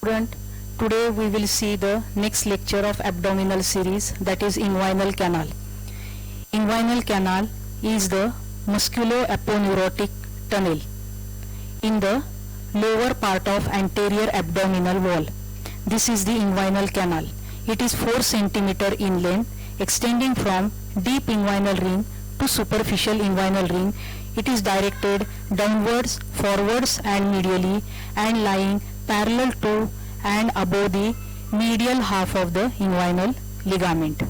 Student, today we will see the next lecture of abdominal series, that is inguinal canal. Inguinal canal is the musculo-aponeurotic tunnel in the lower part of anterior abdominal wall. This is the inguinal canal. It is 4 cm in length, extending from deep inguinal ring to superficial inguinal ring. It is directed downwards, forwards and medially, and lying parallel to and above the medial half of the inguinal ligament.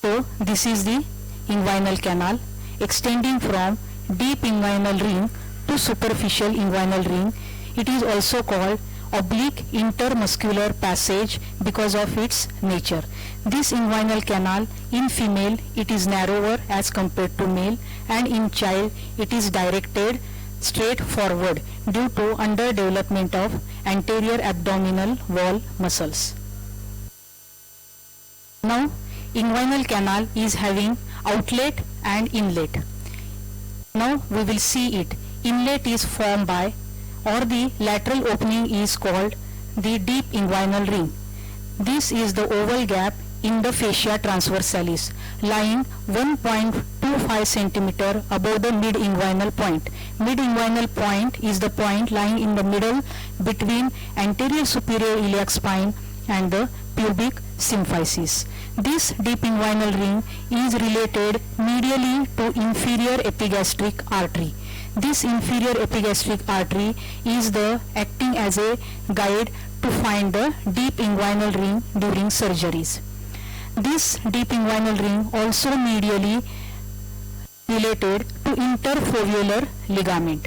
So this is the inguinal canal extending from deep inguinal ring to superficial inguinal ring. It is also called oblique intermuscular passage because of its nature. This inguinal canal in female it is narrower as compared to male, and in child it is directed straight forward due to underdevelopment of anterior abdominal wall muscles. Now inguinal canal is having outlet and inlet. Now we will see it. Inlet is formed by, or the lateral opening is called the deep inguinal ring. This is the oval gap in the fascia transversalis, lying 1.25 cm above the mid-inguinal point. Mid-inguinal point is the point lying in the middle between anterior superior iliac spine and the pubic symphysis. This deep inguinal ring is related medially to inferior epigastric artery. This inferior epigastric artery is the acting as a guide to find the deep inguinal ring during surgeries. This deep inguinal ring also medially related to interfoveolar ligament.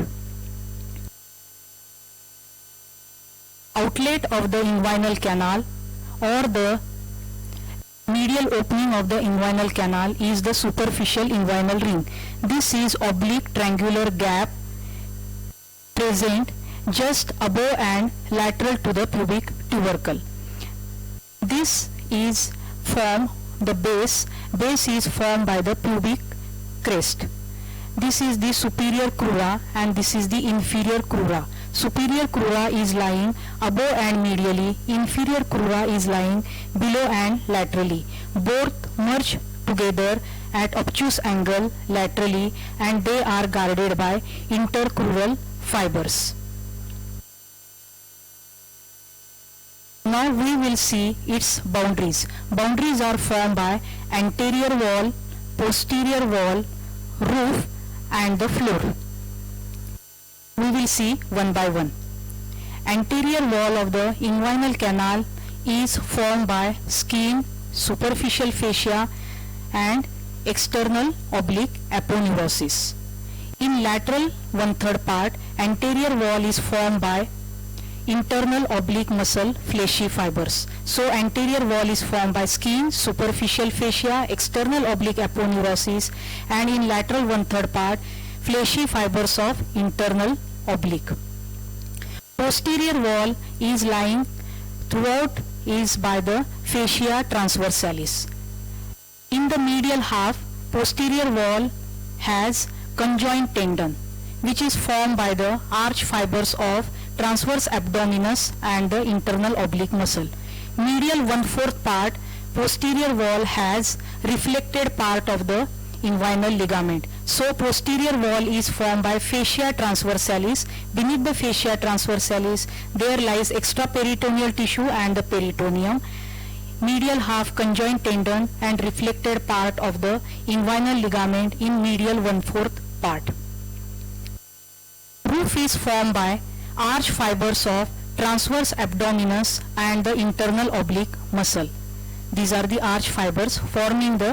Outlet of the inguinal canal or the medial opening of the inguinal canal is the superficial inguinal ring. This is oblique triangular gap present just above and lateral to the pubic tubercle. This is formed the base. Base is formed by the pubic crest. This is the superior crura and this is the inferior crura. Superior crura is lying above and medially, inferior crura is lying below and laterally. Both merge together at obtuse angle laterally, and they are guarded by intercrural fibers. Now we will see its boundaries. Boundaries are formed by anterior wall, posterior wall, roof and the floor. We will see one by one. Anterior wall of the inguinal canal is formed by skin, superficial fascia and external oblique aponeurosis. In lateral 1/3 part, anterior wall is formed by internal oblique muscle fleshy fibers. So anterior wall is formed by skin, superficial fascia, external oblique aponeurosis, and in lateral 1/3 part fleshy fibers of internal oblique. Posterior wall is lying throughout is by the fascia transversalis. In the medial half, posterior wall has conjoint tendon which is formed by the arch fibers of transverse abdominis and the internal oblique muscle. Medial 1/4 part, posterior wall has reflected part of the inguinal ligament. So posterior wall is formed by fascia transversalis. Beneath the fascia transversalis there lies extraperitoneal tissue and the peritoneum. Medial half conjoint tendon and reflected part of the inguinal ligament in medial 1/4 part. Roof is formed by arch fibers of transverse abdominis and the internal oblique muscle. These are the arch fibers forming the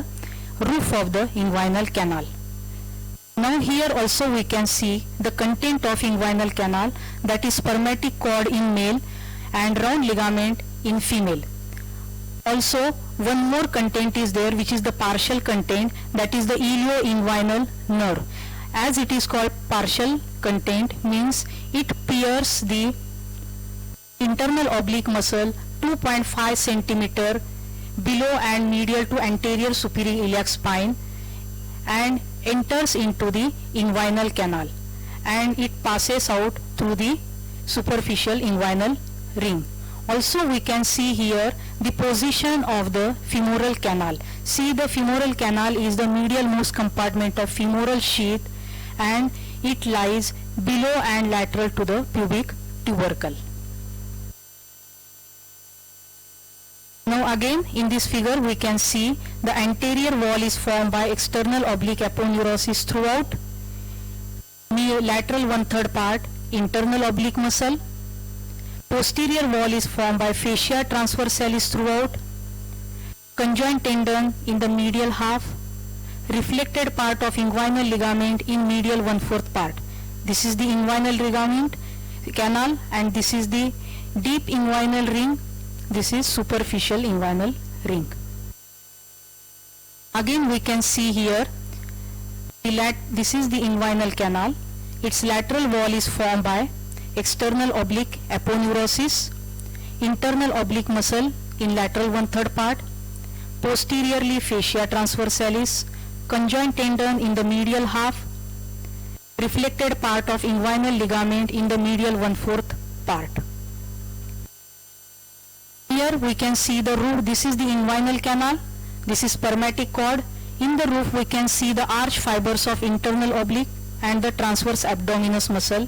roof of the inguinal canal. Now here also we can see the content of inguinal canal, that is spermatic cord in male and round ligament in female. Also one more content is there which is the partial content, that is the ilioinguinal nerve. As it is called partial content means it pierces the internal oblique muscle 2.5 cm below and medial to anterior superior iliac spine and enters into the inguinal canal, and it passes out through the superficial inguinal ring. Also we can see here the position of the femoral canal. See, the femoral canal is the medial most compartment of femoral sheath and it lies below and lateral to the pubic tubercle. Now again in this figure we can see the anterior wall is formed by external oblique aponeurosis throughout, lateral 1/3 part internal oblique muscle, posterior wall is formed by fascia transversalis throughout, conjoint tendon in the medial half, reflected part of inguinal ligament in medial 1/4 part. This is the inguinal ligament canal and this is the deep inguinal ring. This is superficial inguinal ring. Again we can see here this is the inguinal canal. Its lateral wall is formed by external oblique aponeurosis, internal oblique muscle in lateral 1/3 part, posteriorly fascia transversalis, conjoint tendon in the medial half, reflected part of inguinal ligament in the medial 1/4 part. Here we can see the roof. This is the inguinal canal. This is spermatic cord. In the roof we can see the arch fibers of internal oblique and the transverse abdominis muscle.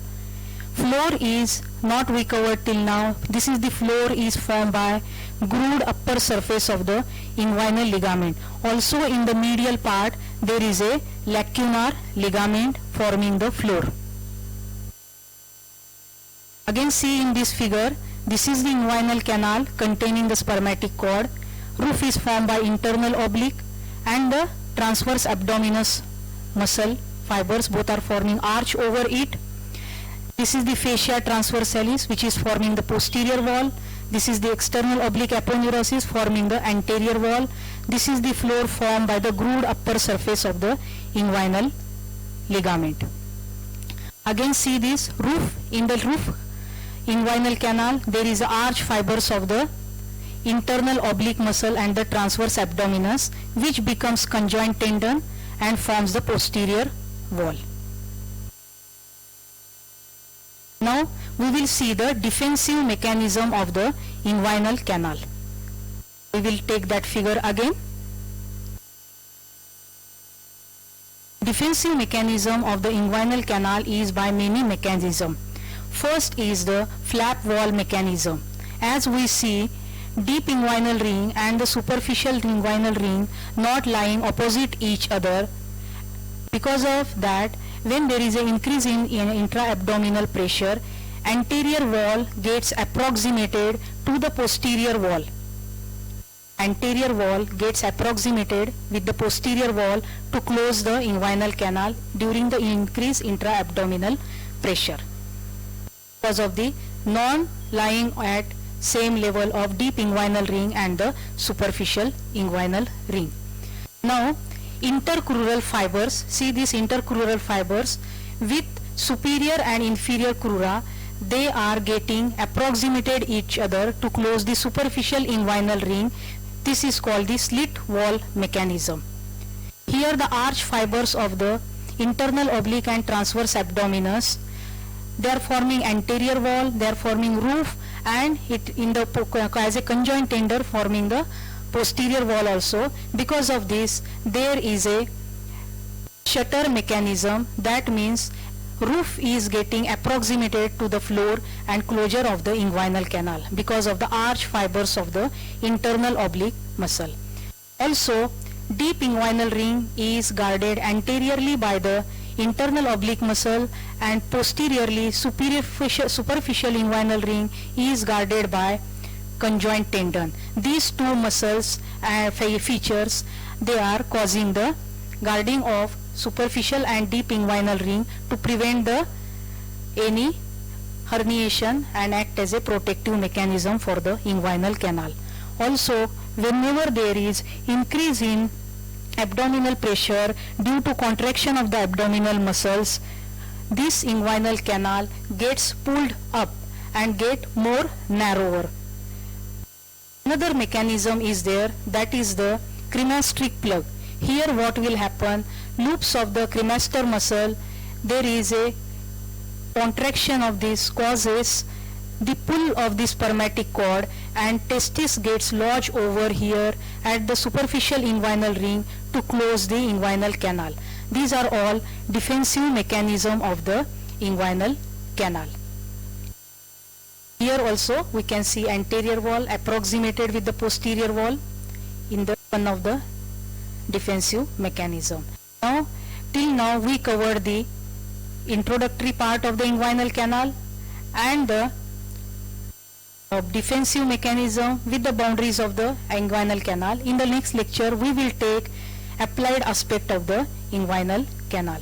Floor is not we covered till now. This is the floor is formed by grooved upper surface of the inguinal ligament. Also in the medial part there is a lacunar ligament forming the floor. Again see in this figure, this is the inguinal canal containing the spermatic cord. Roof is formed by internal oblique and the transverse abdominis muscle fibers, both are forming arch over it. This is the fascia transversalis which is forming the posterior wall. This is the external oblique aponeurosis forming the anterior wall. This is the floor formed by the grooved upper surface of the inguinal ligament. Again see this roof. In the roof inguinal canal there is arch fibers of the internal oblique muscle and the transverse abdominis which becomes conjoint tendon and forms the posterior wall. Now we will see the defensive mechanism of the inguinal canal. We will take that figure again. Defensive mechanism of the inguinal canal is by many mechanisms. First is the flap wall mechanism. As we see, deep inguinal ring and the superficial inguinal ring not lying opposite each other. Because of that, when there is an increase in intra-abdominal pressure, anterior wall gets approximated to the posterior wall. Anterior wall gets approximated with the posterior wall to close the inguinal canal during the increased intra-abdominal pressure. Because of the non-lying at same level of deep inguinal ring and the superficial inguinal ring. Now intercrural fibers, see these intercrural fibers with superior and inferior crura, they are getting approximated each other to close the superficial inguinal ring. This is called the slit wall mechanism. Here the arch fibers of the internal oblique and transverse abdominis, they are forming anterior wall, they are forming roof, and it in the as a conjoint tendon forming the posterior wall also. Because of this there is a shutter mechanism, that means roof is getting approximated to the floor and closure of the inguinal canal because of the arch fibers of the internal oblique muscle. Also deep inguinal ring is guarded anteriorly by the internal oblique muscle and posteriorly superficial inguinal ring is guarded by conjoint tendon. These two muscles features, they are causing the guarding of superficial and deep inguinal ring to prevent the any herniation and act as a protective mechanism for the inguinal canal. Also whenever there is increase in abdominal pressure due to contraction of the abdominal muscles, this inguinal canal gets pulled up and get more narrower. Another mechanism is there, that is the cremastric plug. Here what will happen, loops of the cremaster muscle, there is a plug, and this plug is getting pulled up and get more narrower. Another mechanism is there, that is the cremastric plug. Here what will happen, loops of the cremaster muscle, there is a plug, and this plug is getting pulled up and get more narrower. Another mechanism is there, that is the cremaster muscle, there is a Contraction of this causes the pull of the spermatic cord, and testis gets lodged over here at the superficial inguinal ring to close the inguinal canal. These are all defensive mechanism of the inguinal canal. Here also we can see anterior wall approximated with the posterior wall in the one of the defensive mechanism. Now, till now we covered the introductory part of the inguinal canal and the defensive mechanism with the boundaries of the inguinal canal. In the next lecture we will take applied aspect of the inguinal canal.